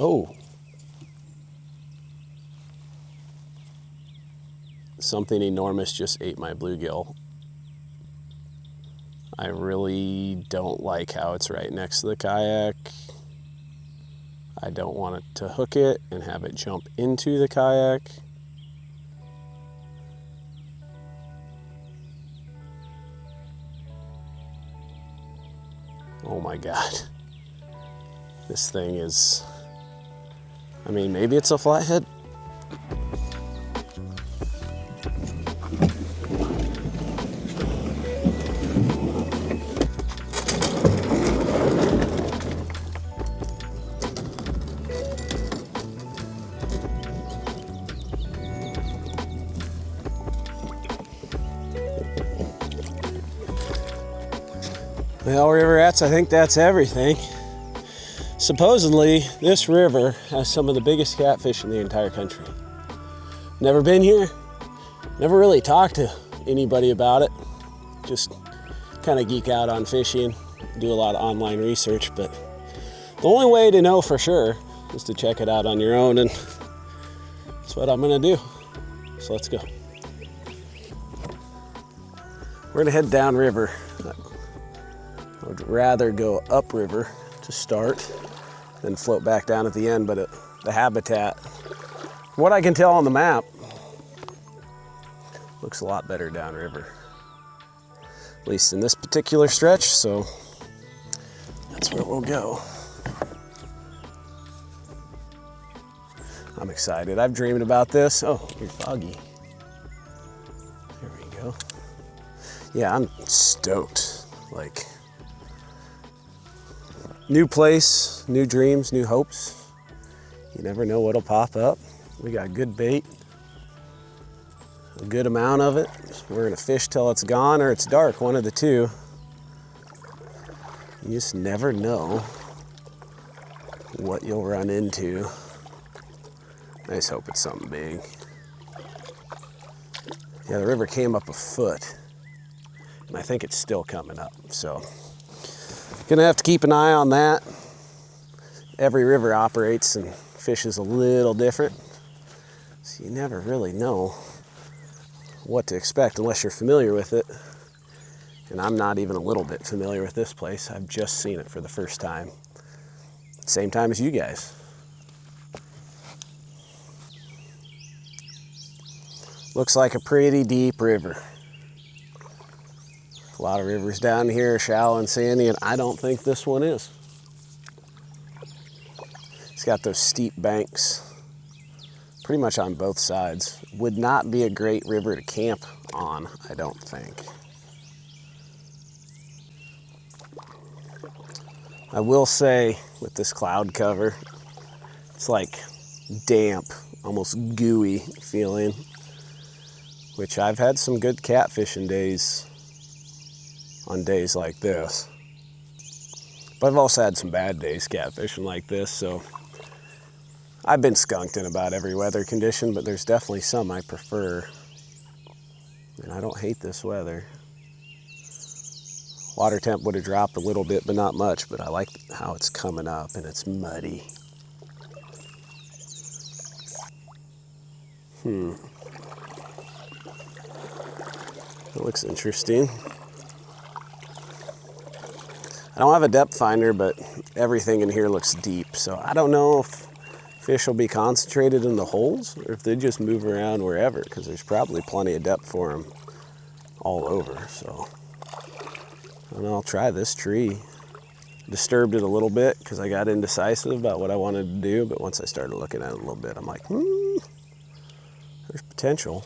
Oh. Something enormous just ate my bluegill. I really don't like how it's right next to the kayak. I don't want it to hook it and have it jump into the kayak. Oh my God. This thing is, I mean, maybe it's a flathead. Well, river rats, I think that's everything. Supposedly, this river has some of the biggest catfish in the entire country. Never been here, never really talked to anybody about it. Just kind of geek out on fishing, do a lot of online research, but the only way to know for sure is to check it out on your own, and that's what I'm gonna do. So let's go. We're gonna head downriver. I would rather go upriver to start than float back down at the end, but the habitat, from what I can tell on the map, looks a lot better downriver. At least in this particular stretch, so that's where we'll go. I'm excited. I've dreamed about this. Oh, you're foggy. There we go. Yeah, I'm stoked. Like, new place, new dreams, new hopes. You never know what'll pop up. We got good bait, a good amount of it. We're gonna fish till it's gone or it's dark, one of the two. You just never know what you'll run into. I just hope it's something big. Yeah, the river came up a foot, and I think it's still coming up, so gonna have to keep an eye on that. Every river operates and fishes a little different, so you never really know what to expect unless you're familiar with it. And I'm not even a little bit familiar with this place. I've just seen it for the first time. Same time as you guys. Looks like a pretty deep river. A lot of rivers down here are shallow and sandy, and I don't think this one is. It's got those steep banks pretty much on both sides. Would not be a great river to camp on, I don't think. I will say, with this cloud cover, it's like damp, almost gooey feeling, which I've had some good catfishing days on days like this. But I've also had some bad days catfishing like this, so I've been skunked in about every weather condition, but there's definitely some I prefer. And I don't hate this weather. Water temp would have dropped a little bit, but not much, but I like how it's coming up and it's muddy. That looks interesting. I don't have a depth finder, but everything in here looks deep, so I don't know if fish will be concentrated in the holes or if they just move around wherever, because there's probably plenty of depth for them all over. So I don't know, I'll try this tree. Disturbed it a little bit because I got indecisive about what I wanted to do, but once I started looking at it a little bit, I'm like, there's potential.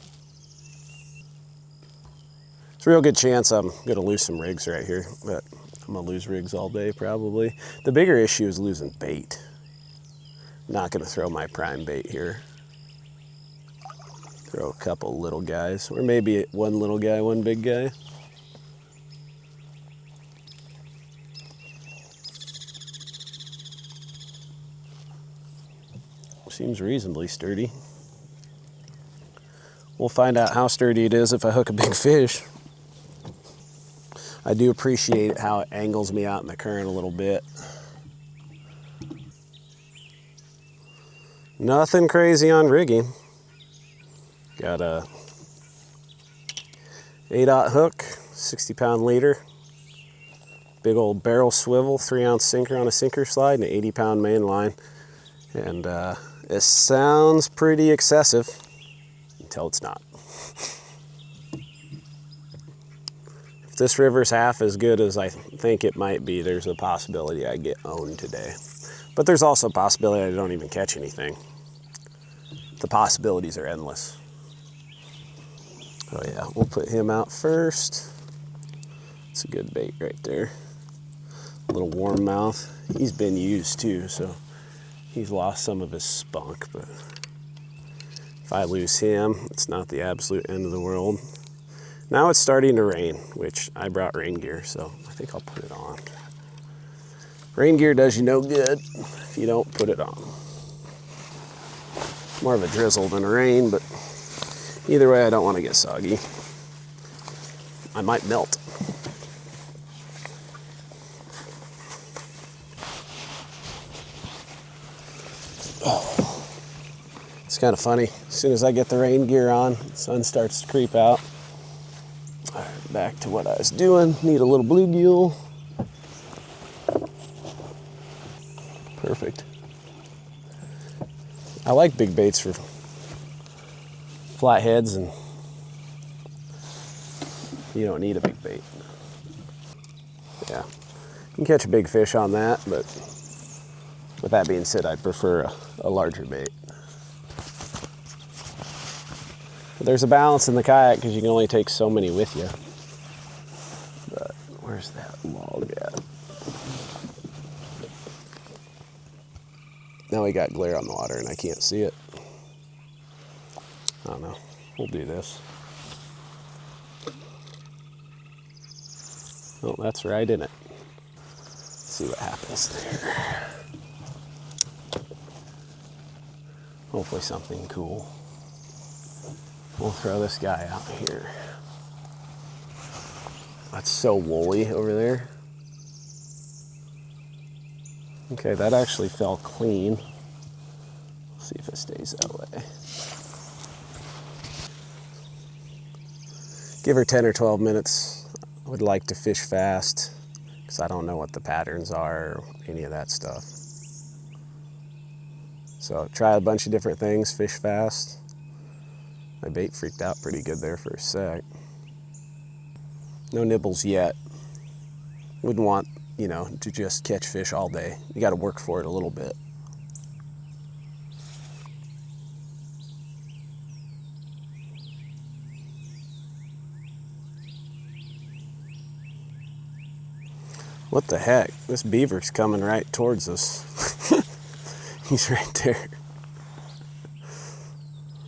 It's a real good chance I'm gonna lose some rigs right here, but I'm gonna lose rigs all day probably. The bigger issue is losing bait. I'm not gonna throw my prime bait here. Throw a couple little guys, or maybe one little guy, one big guy. Seems reasonably sturdy. We'll find out how sturdy it is if I hook a big fish. I do appreciate how it angles me out in the current a little bit. Nothing crazy on rigging. Got a 8/0 hook, 60-pound leader, big old barrel swivel, 3-ounce sinker on a sinker slide, and an 80-pound main line. And it sounds pretty excessive until it's not. If this river's half as good as I think it might be, there's a possibility I get owned today. But there's also a possibility I don't even catch anything. The possibilities are endless. Oh yeah, we'll put him out first. It's a good bait right there. A little warm mouth. He's been used too, so he's lost some of his spunk, but if I lose him, it's not the absolute end of the world. Now it's starting to rain, which I brought rain gear, so I think I'll put it on. Rain gear does you no good if you don't put it on. More of a drizzle than a rain, but either way, I don't want to get soggy. I might melt. Oh. It's kind of funny. As soon as I get the rain gear on, the sun starts to creep out. All right, back to what I was doing. Need a little bluegill. Perfect. I like big baits for flatheads, and you don't need a big bait. Yeah, you can catch a big fish on that, but with that being said, I'd prefer a larger bait. But there's a balance in the kayak because you can only take so many with you. But where's that log at? Now we got glare on the water and I can't see it. I don't know. We'll do this. Oh, that's right in it. Let's see what happens there. Hopefully something cool. We'll throw this guy out here. That's so woolly over there. Okay, that actually fell clean. Let's see if it stays that way. Give her 10 or 12 minutes. I would like to fish fast because I don't know what the patterns are or any of that stuff. So try a bunch of different things, fish fast. My bait freaked out pretty good there for a sec. No nibbles yet. Wouldn't want, you know, to just catch fish all day. You got to work for it a little bit. What the heck? This beaver's coming right towards us. He's right there.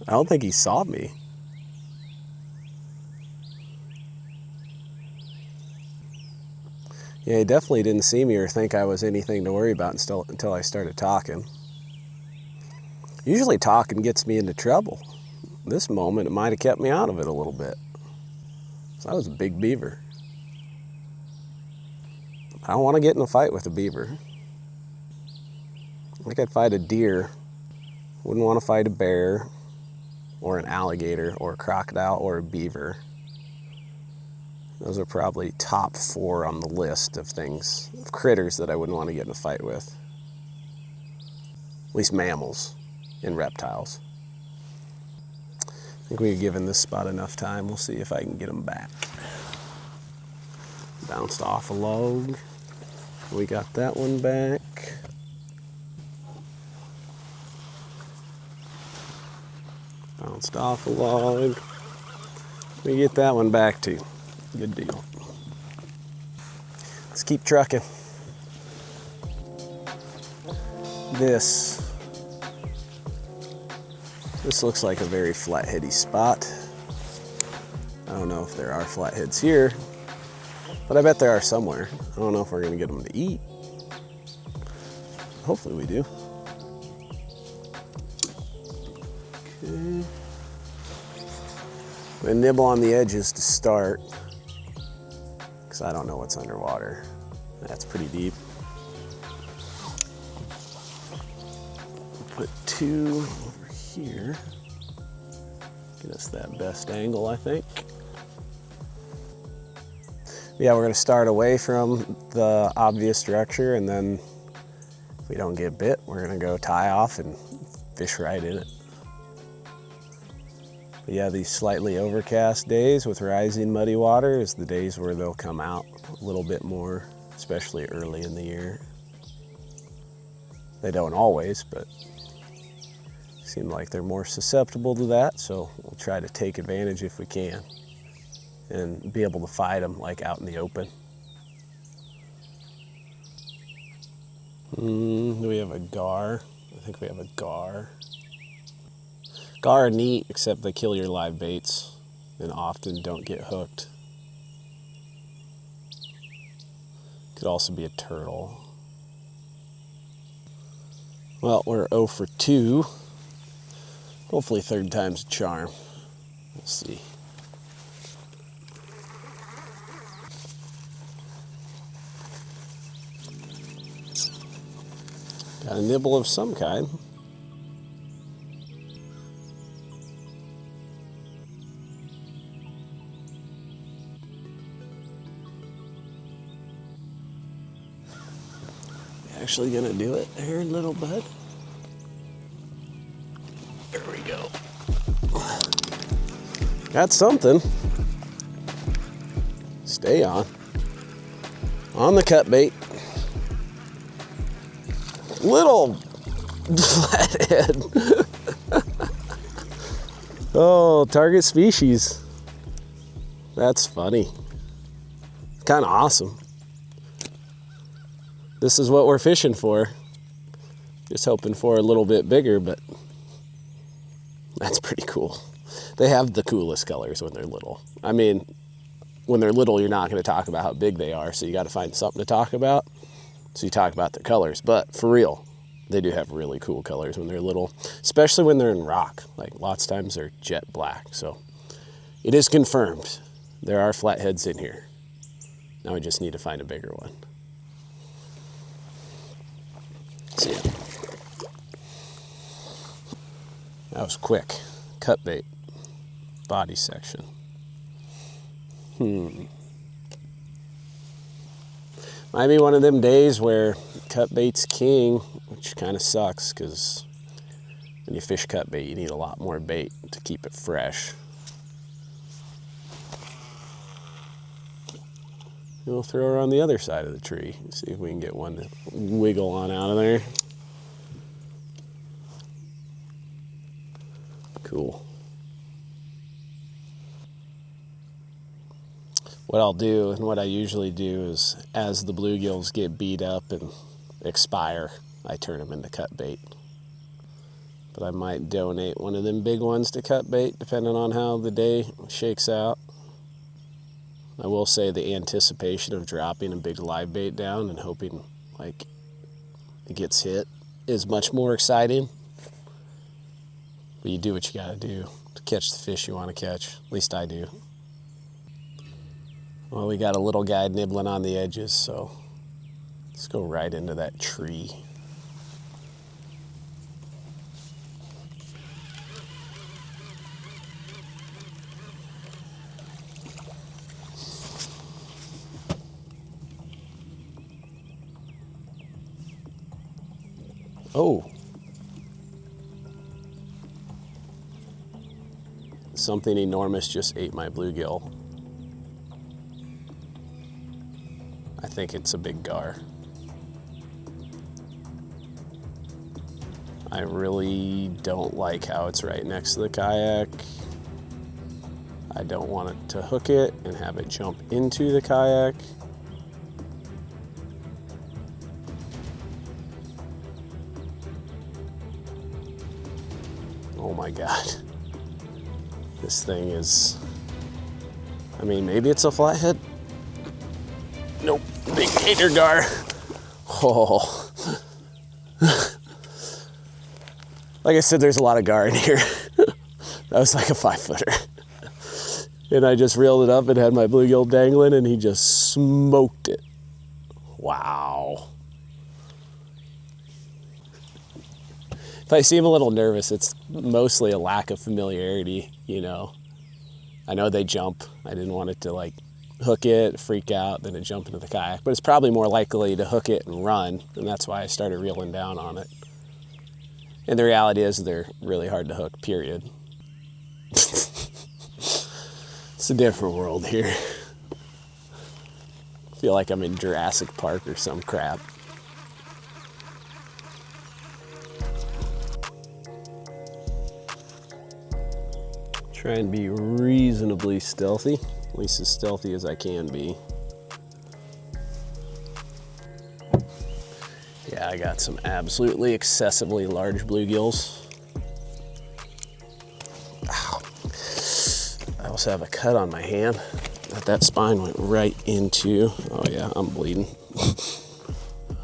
I don't think he saw me. Yeah, he definitely didn't see me or think I was anything to worry about until I started talking. Usually talking gets me into trouble. This moment, it might have kept me out of it a little bit. So that was a big beaver. I don't want to get in a fight with a beaver. I think I'd fight a deer. Wouldn't want to fight a bear or an alligator or a crocodile or a beaver. Those are probably top 4 on the list of things, of critters that I wouldn't want to get in a fight with. At least mammals and reptiles. I think we've given this spot enough time. We'll see if I can get them back. Bounced off a log. We got that one back. Bounced off a log. We get that one back too. Good deal. Let's keep trucking. This looks like a very flatheady spot. I don't know if there are flatheads here, but I bet there are somewhere. I don't know if we're gonna get them to eat. Hopefully we do. Okay. I'm gonna nibble on the edges to start, because I don't know what's underwater. That's pretty deep. put 2 over here. Get us that best angle, I think. Yeah, we're gonna start away from the obvious structure, and then if we don't get bit, we're gonna go tie off and fish right in it. But yeah, these slightly overcast days with rising muddy water is the days where they'll come out a little bit more, especially early in the year. They don't always, but seem like they're more susceptible to that, so we'll try to take advantage if we can and be able to fight them like out in the open. Do we have a gar? I think we have a gar. Gar are neat, except they kill your live baits and often don't get hooked. Could also be a turtle. Well, we're 0 for 2. Hopefully third time's a charm. We'll see. Got a nibble of some kind. Actually gonna do it here, little bud. There we go. Got something. Stay on. On the cut bait. Little flathead. Oh, target species. That's funny. Kind of awesome. This is what we're fishing for. Just hoping for a little bit bigger, but that's pretty cool. They have the coolest colors when they're little. I mean, when they're little, you're not going to talk about how big they are, so you got to find something to talk about. So you talk about their colors, but for real, they do have really cool colors when they're little, especially when they're in rock. Like lots of times they're jet black. So it is confirmed. There are flatheads in here. Now we just need to find a bigger one. So yeah. That was quick. Cut bait. Body section. Might be one of them days where cut bait's king, which kind of sucks because when you fish cut bait, you need a lot more bait to keep it fresh. We'll throw her on the other side of the tree. See if we can get one to wiggle on out of there. Cool. What I'll do, and what I usually do, is as the bluegills get beat up and expire, I turn them into cut bait. But I might donate one of them big ones to cut bait, depending on how the day shakes out. I will say the anticipation of dropping a big live bait down and hoping like it gets hit is much more exciting. But you do what you gotta do to catch the fish you want to catch. At least I do. Well, we got a little guy nibbling on the edges, so let's go right into that tree. Oh. Something enormous just ate my bluegill. I think it's a big gar. I really don't like how it's right next to the kayak. I don't want it to hook it and have it jump into the kayak. Oh my God. This thing is, I mean, maybe it's a flathead. Nope, big gator gar. Oh. Like I said, there's a lot of gar in here. That was like a 5-footer. And I just reeled it up and had my bluegill dangling and he just smoked it. Wow. If I seem a little nervous, it's mostly a lack of familiarity, you know. I know they jump. I didn't want it to like hook it, freak out, then it jump into the kayak. But it's probably more likely to hook it and run, and that's why I started reeling down on it. And the reality is they're really hard to hook, period. It's a different world here. I feel like I'm in Jurassic Park or some crap. Try and be reasonably stealthy, at least as stealthy as I can be. Yeah, I got some absolutely excessively large bluegills. Ow. I also have a cut on my hand that spine went right into. Oh yeah, I'm bleeding.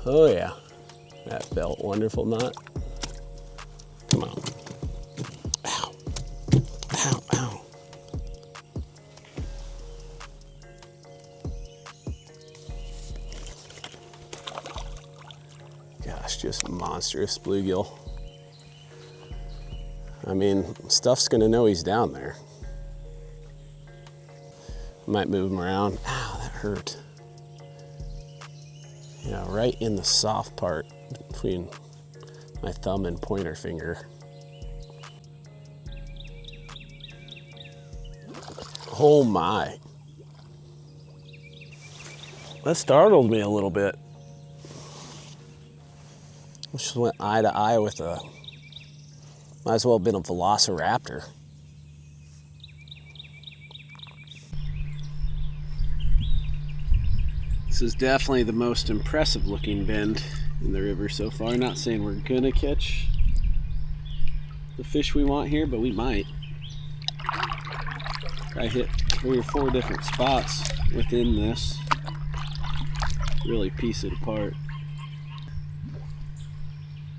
Oh yeah, that felt wonderful, not? Come on. Ow, ow, ow. Gosh, just monstrous bluegill. I mean, stuff's gonna know he's down there. Might move him around. Ow, that hurt. Yeah, right in the soft part between my thumb and pointer finger. Oh my. That startled me a little bit. I just went eye to eye with a, might as well have been a velociraptor. This is definitely the most impressive looking bend in the river so far. Not saying we're gonna catch the fish we want here, but we might. I hit 3 or 4 different spots within this. Really piece it apart.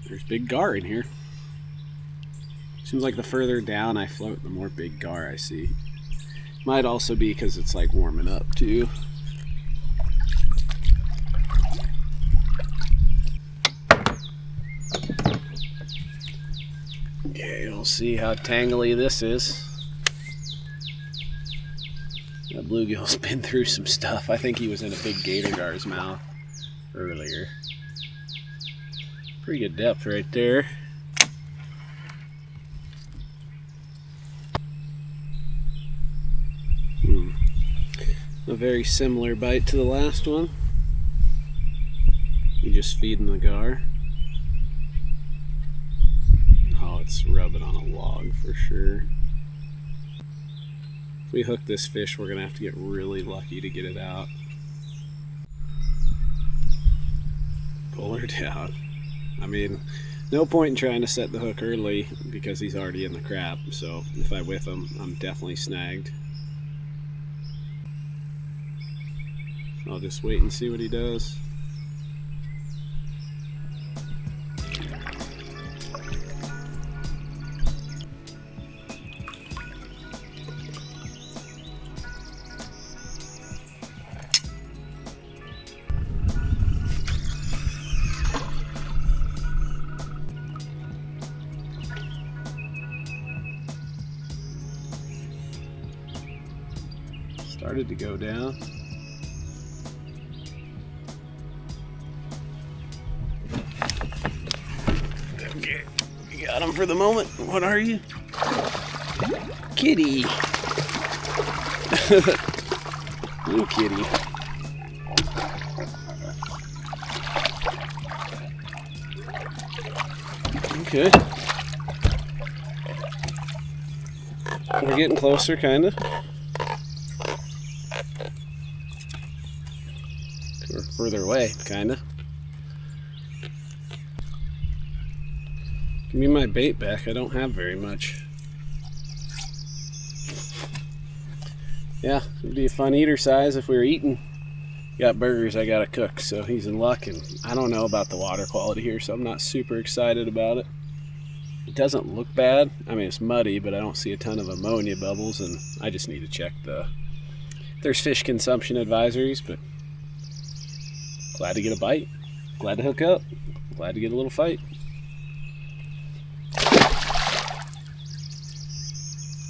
There's big gar in here. Seems like the further down I float, the more big gar I see. Might also be because it's like warming up too. Okay, we'll see how tangly this is. That bluegill's been through some stuff. I think he was in a big gator gar's mouth earlier. Pretty good depth right there. A very similar bite to the last one. You're just feeding the gar. Oh, it's rubbing on a log for sure. If we hook this fish, we're gonna have to get really lucky to get it out. Pull her down. I mean, no point in trying to set the hook early because he's already in the crap. So if I whiff him, I'm definitely snagged. I'll just wait and see what he does. Started to go down. Okay, you got him for the moment. What are you? Kitty. Little kitty. Okay. We're getting closer, kind of. We're further away, kind of. Give me my bait back. I don't have very much. Yeah, it'd be a fun eater size if we were eating. Got burgers I gotta cook, so he's in luck. And I don't know about the water quality here, so I'm not super excited about it. It doesn't look bad. I mean, it's muddy, but I don't see a ton of ammonia bubbles, and I just need to check there's fish consumption advisories, but glad to get a bite. Glad to hook up. Glad to get a little fight.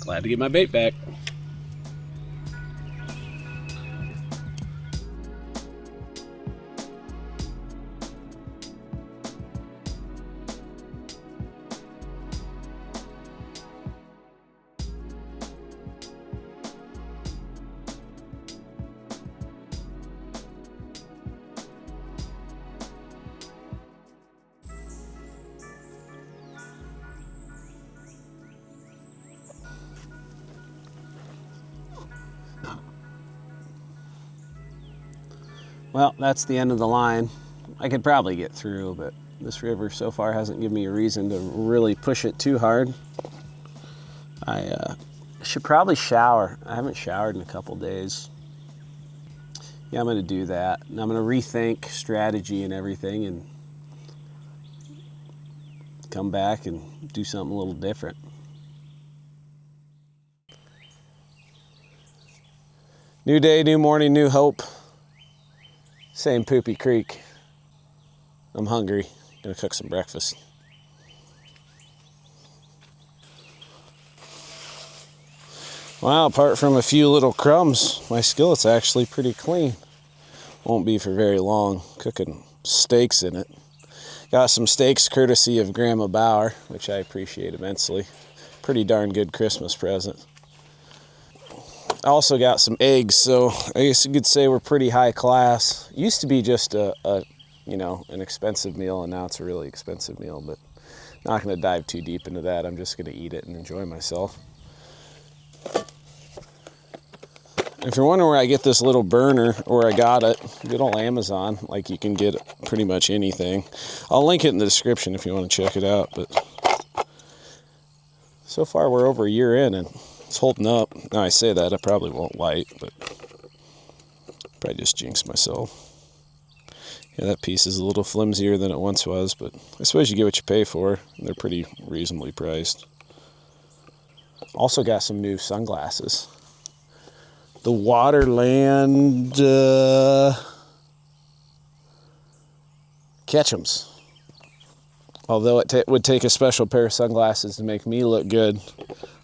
Glad to get my bait back. Well, that's the end of the line. I could probably get through, but this river so far hasn't given me a reason to really push it too hard. I should probably shower. I haven't showered in a couple days. Yeah, I'm gonna do that. And I'm gonna rethink strategy and everything and come back and do something a little different. New day, new morning, new hope. Same poopy creek. I'm hungry. Gonna cook some breakfast. Wow, apart from a few little crumbs, my skillet's actually pretty clean. Won't be for very long. Cooking steaks in it. Got some steaks courtesy of Grandma Bauer, which I appreciate immensely. Pretty darn good Christmas present. I also got some eggs, so I guess you could say we're pretty high class. It used to be just an expensive meal, and now it's a really expensive meal, but not gonna dive too deep into that. I'm just gonna eat it and enjoy myself. If you're wondering where I get this little burner, or I got it, good old Amazon, like you can get pretty much anything. I'll link it in the description if you want to check it out, but so far we're over a year in and it's holding up. Now I say that, I probably won't light, but probably just jinx myself. Yeah, that piece is a little flimsier than it once was, but I suppose you get what you pay for, and they're pretty reasonably priced. Also got some new sunglasses. The Waterland Ketchums. Although it would take a special pair of sunglasses to make me look good,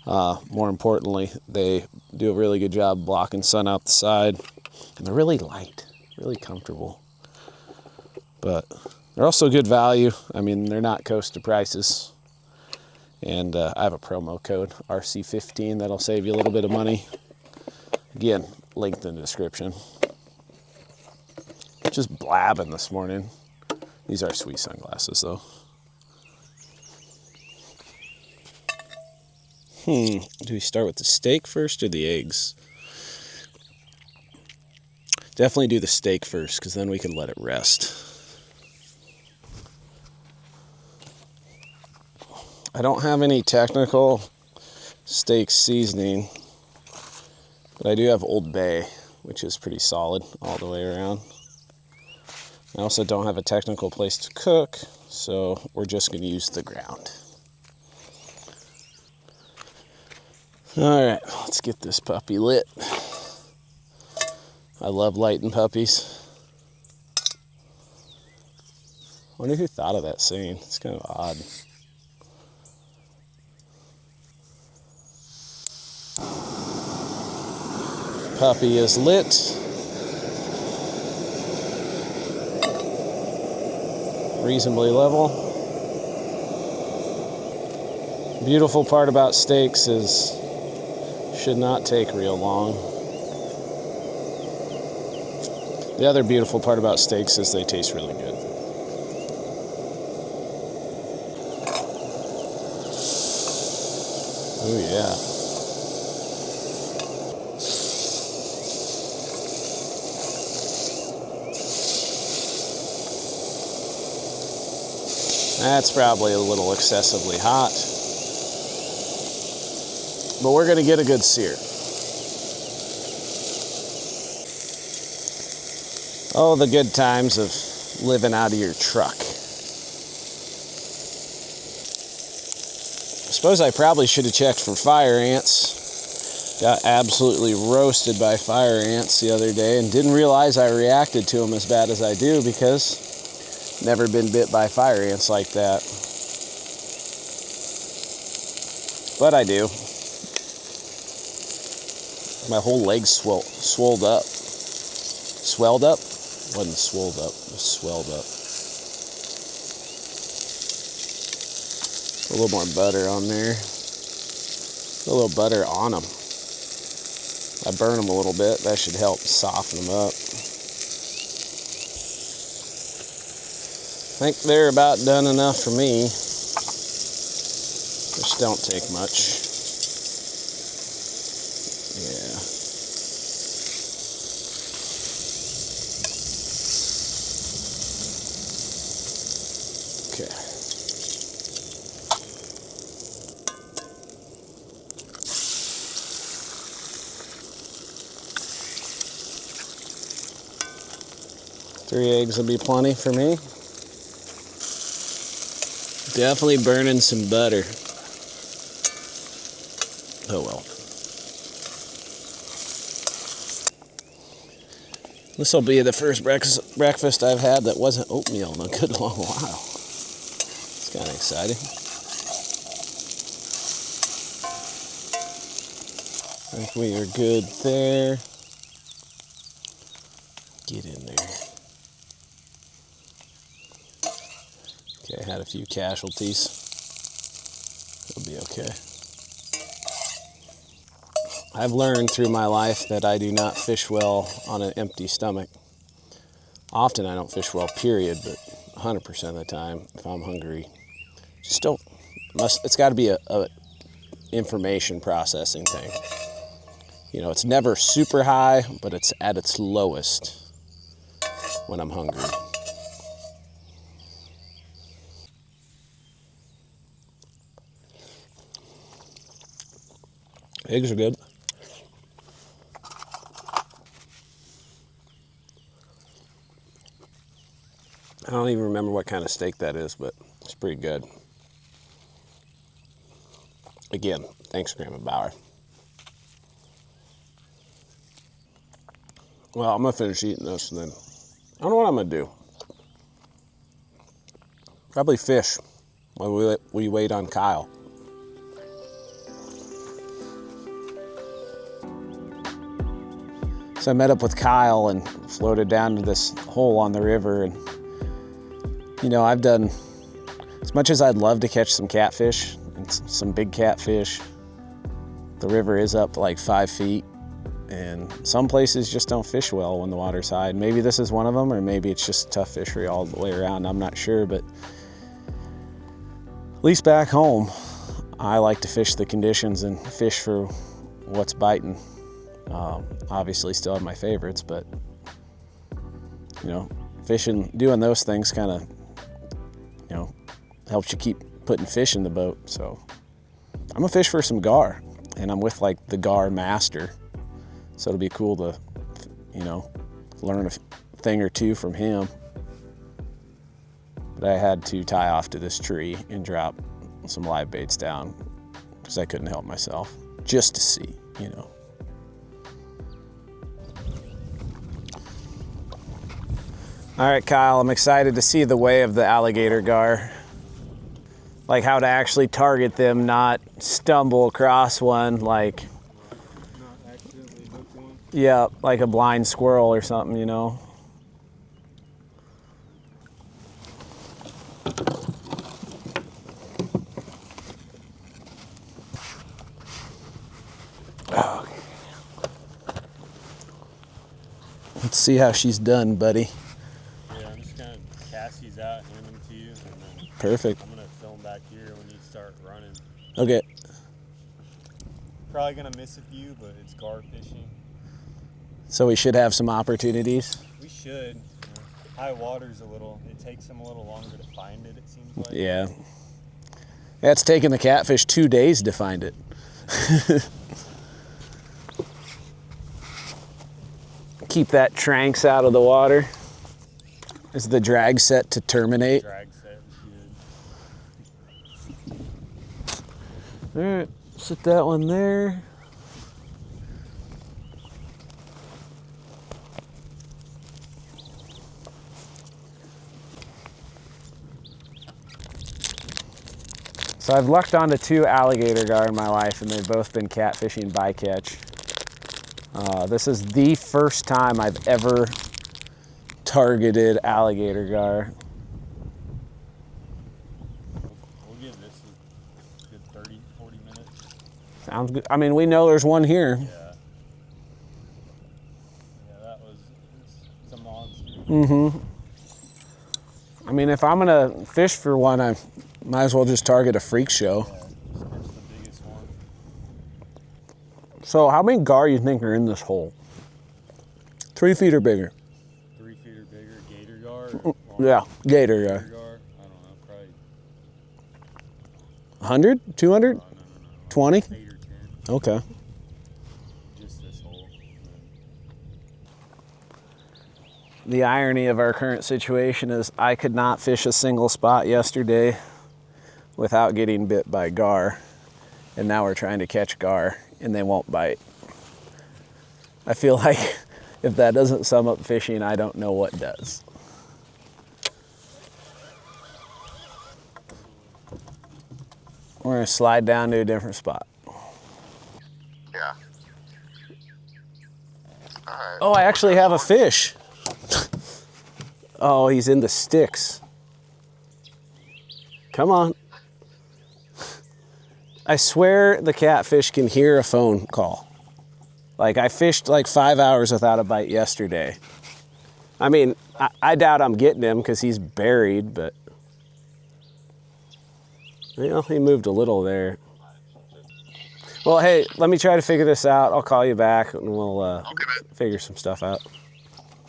more importantly, they do a really good job blocking sun out the side. And they're really light, really comfortable. But they're also good value. I mean, they're not Costa prices. And I have a promo code, RC15, that'll save you a little bit of money. Again, linked in the description. Just blabbing this morning. These are sweet sunglasses, though. Do we start with the steak first or the eggs? Definitely do the steak first, because then we can let it rest. I don't have any technical steak seasoning, but I do have Old Bay, which is pretty solid all the way around. I also don't have a technical place to cook, so we're just going to use the ground. All right, let's get this puppy lit. I love lighting puppies. Wonder who thought of that saying. It's kind of odd. Puppy is lit. Reasonably level. Beautiful part about steaks is should not take real long. The other beautiful part about steaks is they taste really good. Oh yeah. That's probably a little excessively hot. But we're going to get a good sear. Oh, the good times of living out of your truck. I suppose I probably should have checked for fire ants. Got absolutely roasted by fire ants the other day and didn't realize I reacted to them as bad as I do because never been bit by fire ants like that. But I do. My whole legs swelled up. Swelled up? Wasn't swelled up, it was swelled up. A little more butter on there. A little butter on them. I burn them a little bit. That should help soften them up. I think they're about done enough for me. Which don't take much. Yeah. Okay. Three eggs will be plenty for me. Definitely burning some butter. Oh well. This will be the first breakfast I've had that wasn't oatmeal in a good long while. It's kind of exciting. I think we are good there. Get in there. Okay, I had a few casualties. It'll be okay. I've learned through my life that I do not fish well on an empty stomach. Often I don't fish well, period, but 100% of the time, if I'm hungry, just don't, it's got to be a information processing thing. You know, it's never super high, but it's at its lowest when I'm hungry. Eggs are good. I don't even remember what kind of steak that is, but it's pretty good. Again, thanks, Grandma Bauer. Well, I'm gonna finish eating this and then I don't know what I'm gonna do. Probably fish while we wait on Kyle. So I met up with Kyle and floated down to this hole on the river, and you know, I've done, as much as I'd love to catch some catfish, and some big catfish, the river is up like 5 feet, and some places just don't fish well when the water's high. And maybe this is one of them, or maybe it's just tough fishery all the way around, I'm not sure, but at least back home, I like to fish the conditions and fish for what's biting. Obviously still have my favorites, but you know, fishing, doing those things kind of, you know, helps you keep putting fish in the boat. So I'm gonna fish for some gar, and I'm with like the gar master, so it'll be cool to, you know, learn a thing or two from him. But I had to tie off to this tree and drop some live baits down because I couldn't help myself, just to see, you know. All right, Kyle, I'm excited to see the way of the alligator gar. Like how to actually target them, not stumble across one like, not accidentally hook one. Yeah, like a blind squirrel or something, you know. Okay. Let's see how she's done, buddy. Yeah, I'm just gonna cast these out, hand them to you, and then Perfect. I'm gonna film back here when you start running. Okay. Probably gonna miss a few, but it's gar fishing. So we should have some opportunities. We should. You know, high water's a little, it takes them a little longer to find it, it seems like. Yeah. Yeah, it's taken the catfish 2 days to find it. Keep that tranks out of the water. Is the drag set to terminate? Drag set is good. All right, set that one there. So I've lucked onto 2 alligator gar in my life, and they've both been catfishing bycatch. This is the first time I've ever targeted alligator gar. We'll give this a good 30, 40 minutes. Sounds good. I mean, we know there's one here. Yeah. That was it's a monster. Mm-hmm. I mean, if I'm gonna fish for one, I might as well just target a freak show. Yeah, just catch the biggest one. So how many gar you think are in this hole? 3 feet or bigger? 3 feet or bigger, gator gar? Yeah, gator gar. Gator gar? I don't know, probably 100? 200? no. 20? 8 or 10. Okay. Just this hole. The irony of our current situation is I could not fish a single spot yesterday without getting bit by gar. And now we're trying to catch gar and they won't bite. I feel like if that doesn't sum up fishing, I don't know what does. We're gonna slide down to a different spot. Yeah. All right. Oh, I actually have a fish. Oh, he's in the sticks. Come on. I swear the catfish can hear a phone call. Like, I fished like 5 hours without a bite yesterday. I mean, I doubt I'm getting him because he's buried, but you know, he moved a little there. Well, hey, let me try to figure this out. I'll call you back and we'll Okay, man. figure some stuff out.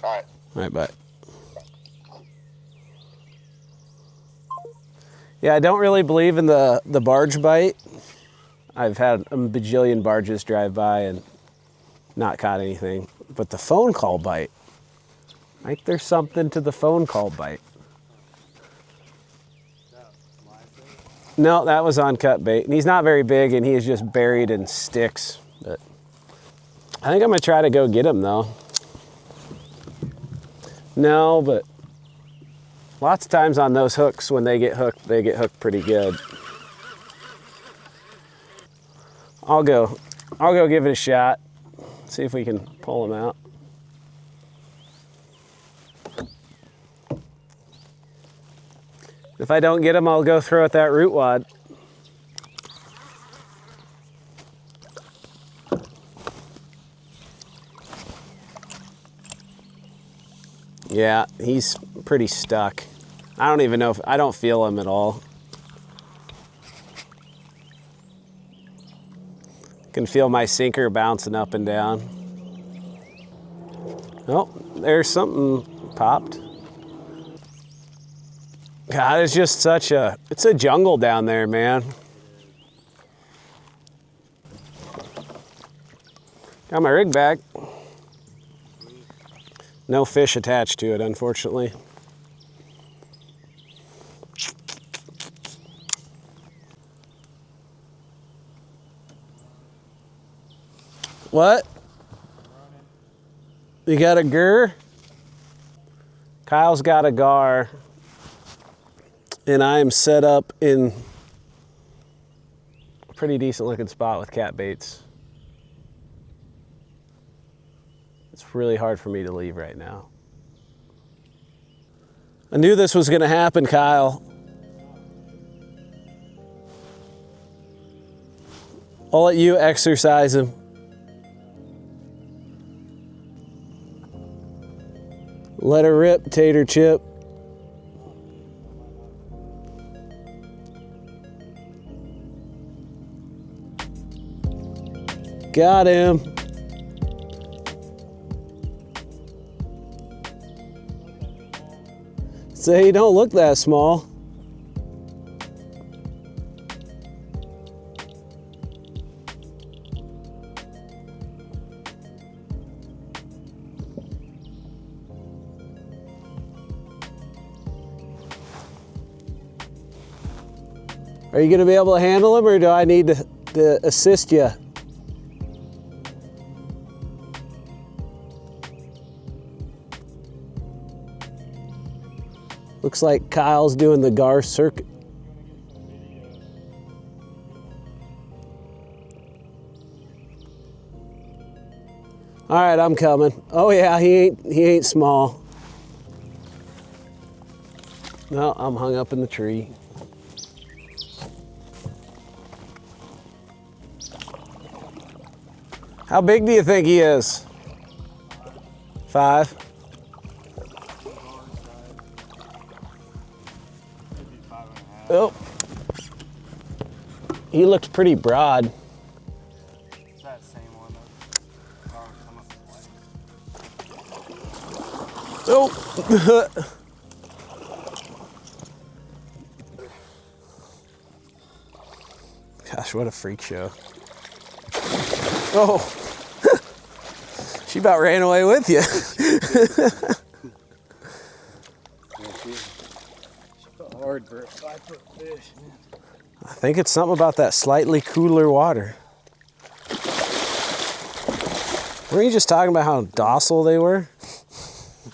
All right. All right, bye. Yeah, I don't really believe in the barge bite. I've had a bajillion barges drive by and not caught anything. But the phone call bite, like there's something to the phone call bite. No, that was on cut bait. And he's not very big and he is just buried in sticks. But I think I'm gonna try to go get him though. No, but lots of times on those hooks, when they get hooked pretty good. I'll go give it a shot. See if we can pull him out. If I don't get him, I'll go throw at that root wad. Yeah, he's pretty stuck. I don't even know if, I don't feel him at all. Can feel my sinker bouncing up and down. Oh, there's something popped. God, it's just it's a jungle down there, man. Got my rig back. No fish attached to it, unfortunately. What? You got a gur? Kyle's got a gar. And I am set up in a pretty decent looking spot with cat baits. It's really hard for me to leave right now. I knew this was gonna happen, Kyle. I'll let you exercise him. Let her rip, tater chip. Got him. So he don't look that small. Are you gonna be able to handle him, or do I need to assist you? Looks like Kyle's doing the gar circuit. All right, I'm coming. Oh yeah, he ain't small. No, I'm hung up in the tree. How big do you think he is? 5? Maybe 5.5. Oh, he looked pretty broad. It's that same one that probably come up with Oh. Gosh, what a freak show. Oh, she about ran away with you. hard for a 5-foot fish, man. I think it's something about that slightly cooler water. Weren't you just talking about how docile they were?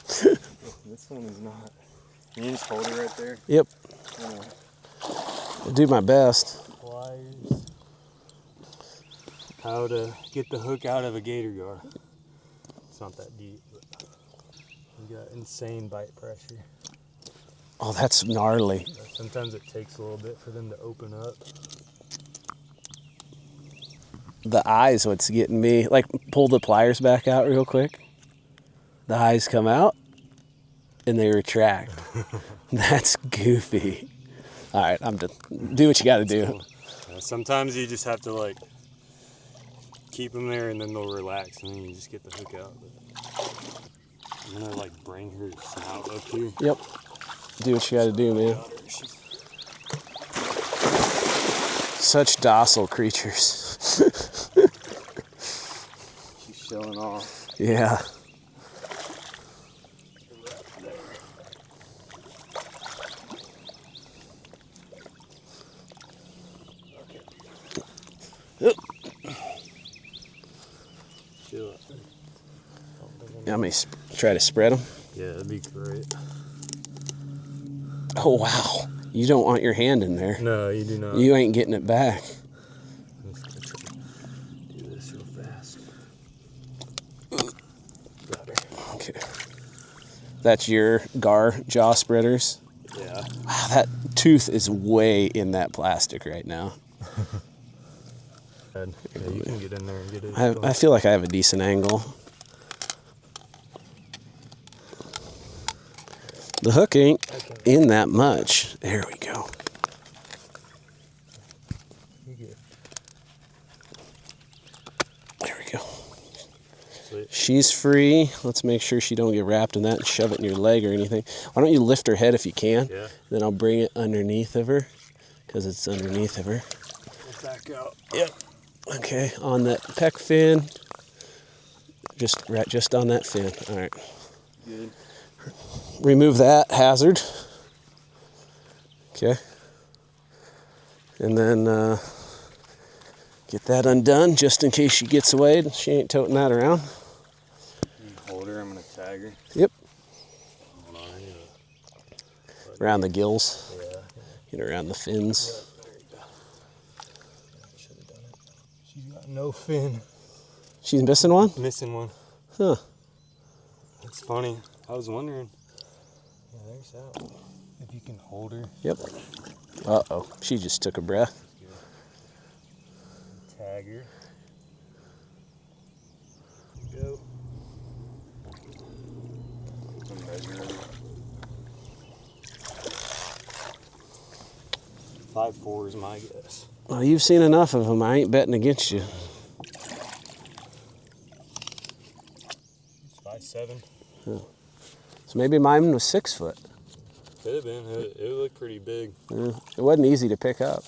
This one is not. Can you just hold it right there? Yep. I'll do my best. Pliers. How to get the hook out of a gator gar. It's not that deep, but you got insane bite pressure. Oh, that's gnarly. Sometimes it takes a little bit for them to open up. The eyes, what's getting me. Like, pull the pliers back out real quick. The eyes come out and they retract. That's goofy. All right, I'm done. Do what you got to do. Cool. Sometimes you just have to like keep them there and then they'll relax and then you just get the hook out. But I'm gonna like bring her snout up here. Yep. Do what you got to do, man. Such docile creatures. She's showing off. Yeah. You want me to try to spread them? Yeah, that'd be great. Oh, wow. You don't want your hand in there. No, you do not. You ain't getting it back. I'm just gonna try to do this real fast. Got her. Okay. That's your gar jaw spreaders? Yeah. Wow, that tooth is way in that plastic right now. Yeah, you can get in there and get it. I feel like I have a decent angle. The hook ain't in that much. There we go. There we go. Sweet. She's free. Let's make sure she don't get wrapped in that and shove it in your leg or anything. Why don't you lift her head if you can? Yeah. Then I'll bring it underneath of her because it's underneath of her. We'll back out. Yep. Okay, on that pec fin. Just on that fin. All right. Good. Remove that hazard. Okay. And then get that undone just in case she gets away. She ain't toting that around. You hold her, I'm gonna tag her. Yep. Hold on, Around the gills. yeah. Get around the fins. There you go. Should have done it. She's got no fin. She's missing one? Missing one. Huh. It's funny. I was wondering. Yeah, there's that one. If you can hold her. Yep. Uh-oh. She just took a breath. Tag her. Go. Measure her. 5'4" is my guess. Well, you've seen enough of them. I ain't betting against you. She's 5'7". So maybe mine was 6 foot. Could have been. It looked pretty big. It wasn't easy to pick up.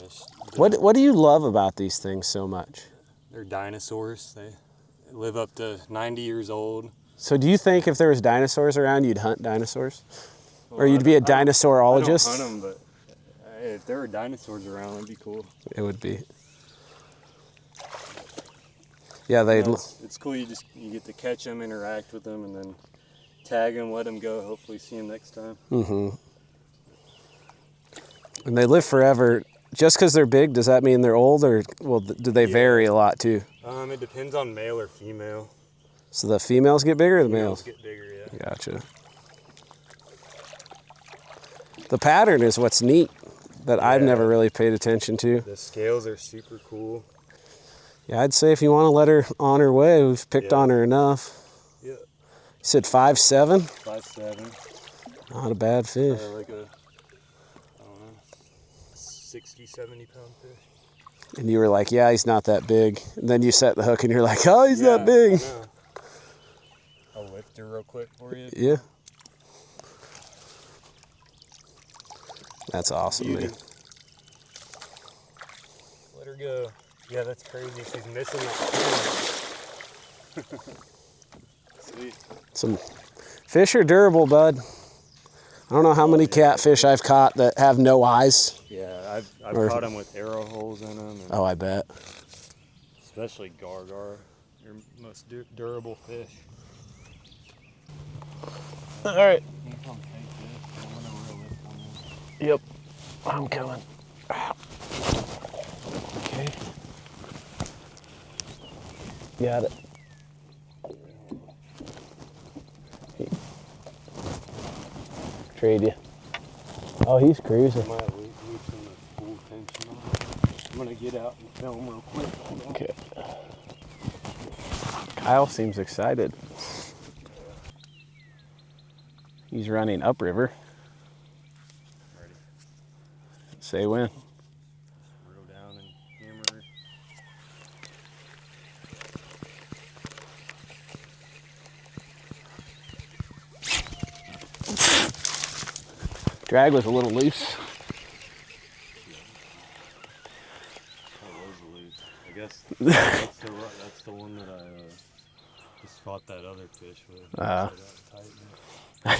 Yes. What do you love about these things so much? They're dinosaurs. They live up to 90 years old. So do you think if there was dinosaurs around, you'd hunt dinosaurs? Or you'd be a dinosaurologist? I don't hunt them, but if there were dinosaurs around, that'd be cool. It would be. Yeah, It's cool. You get to catch them, interact with them, and then tag them, let them go. Hopefully, see them next time. Mm-hmm. And they live forever just because they're big, does that mean they're old, or well, do they vary a lot too? It depends on male or female. So the females get bigger or the males? Get bigger, yeah. Gotcha. The pattern is what's neat that I've never really paid attention to. The scales are super cool. Yeah, I'd say if you want to let her on her way, we've picked on her enough. Yeah. You said 5'7"? 5'7". Not a bad fish. Like a, I don't know, 60, 70 pound fish. And you were like, yeah, he's not that big. And then you set the hook and you're like, oh, he's that big. I know. I'll lift her real quick for you. Yeah. That's awesome, man. Let her go. Yeah, that's crazy. She's missing that. Sweet. Some fish are durable, bud. I don't know how many catfish I've caught that have no eyes. Yeah, I've caught them with arrow holes in them. Oh, I bet. Especially gargar, your most durable fish. All right. Yep, I'm coming. Okay. Got it. Trade you. Oh, he's cruising. I'm gonna get out and film real quick. Okay. Kyle seems excited. He's running upriver. Ready. Say when. Reel down and hammer her. Drag was a little loose. I guess that's the one that I just fought that other fish with. I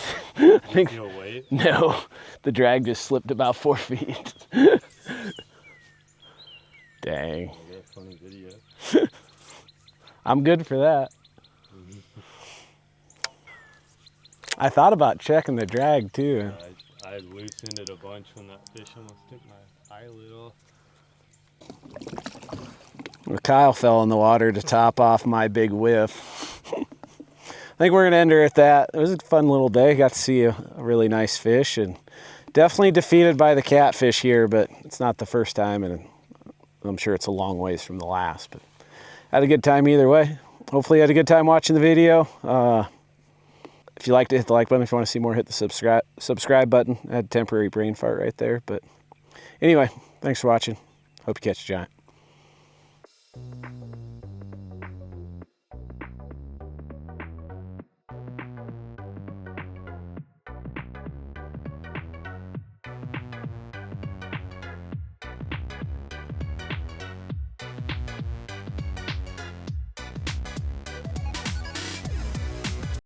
think You feel weight? no, the drag just slipped about 4 feet. Dang. I got a funny video. I'm good for that. I thought about checking the drag too. I loosened it a bunch when that fish almost took my eyelid off. Well, Kyle fell in the water to top off my big whiff. I think we're gonna end her at that. It was a fun little day. Got to see a really nice fish, and definitely defeated by the catfish here, but it's not the first time, and I'm sure it's a long ways from the last, but had a good time either way. Hopefully you had a good time watching the video. If you liked it, hit the like button. If you want to see more, hit the subscribe button. I had a temporary brain fart right there, but anyway, thanks for watching. Hope you catch a giant.